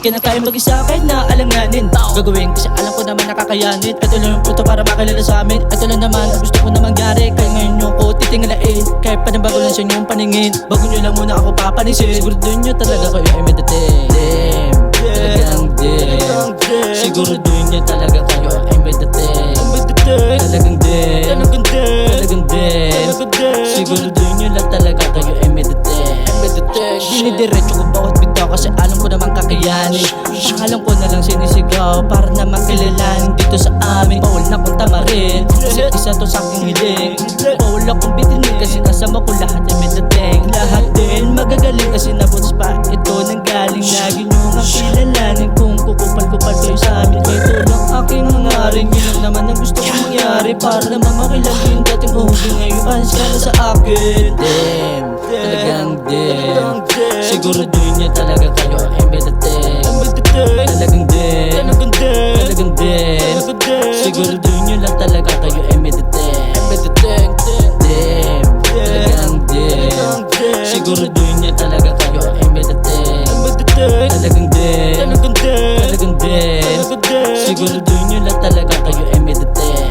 ka na kaya mag-isa kahit na alanganin. Gagawin kasi alam ko naman nakakayanin. Ito lang yung punto para makilala sa amin. Ito lang naman ang gusto ko na mangyari. Kaya ngayon nyo ko titingalain. Kahit panabago lang sa inyong paningin. Bago nyo lang muna ako papanisin. Siguro doon nyo talaga kayo ay meditate. Talagang dim. Siguro doon nyo talaga kayo ay meditate. Talagang dim. Talagang dim. Siguro doon nyo lang talaga kayo ay meditate. Dinidiretso ko bawat bitaw kasi alam ko naman kakayanin. Alam ko na lang sinisigaw para naman kilalanin dito sa amin. Bawal na kong tamarin kasi isa to sa aking hiling. Bawal akong bitinin kasi kasama ko lahat ay meditate. Lahat din magagaling kasi nabuts pa ito nang galing. Lagi nyo nga kilalanin kung kukupal-kupal kayo sa amin. Ito lang aking hangarin. Yun lang naman ang gusto kong mangyari para naman makilala yung dating uhuli. Ngayon kasi ka na sa akin. Damn, talagang damn. Siguro doon niya talaga kayo ay meditate. Talagang damn. Talagang damn. Siguro doon niyo lang talaga kayo ay meditate. Damn, talagang damn. Siguro doon niya talaga kayo ay meditate. Talagang damn. Talagang damn. Siguro doon niyo lang talaga kayo ay meditate.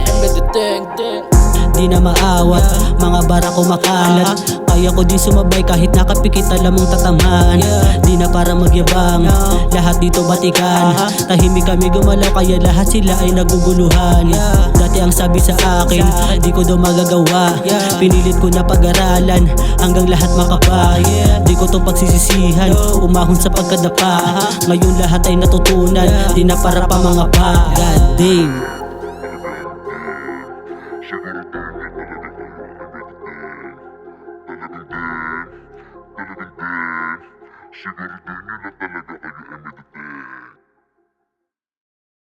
Di na maawat, mga bara ko makalat. Kaya ko din sumabay kahit nakapikit alam mong tatamaan. Di na para magyabang, lahat dito batikan. Tahimik kami gumalaw kaya lahat sila ay naguguluhan. Dati ang sabi sa akin, di ko daw magagawa. Pinilit ko na pag-aralan hanggang lahat makapa. Di ko to pagsisisihan, umahon sa pagkadapa. Ngayon lahat ay natutunan, di na para pa mga pa. God damn. Siguro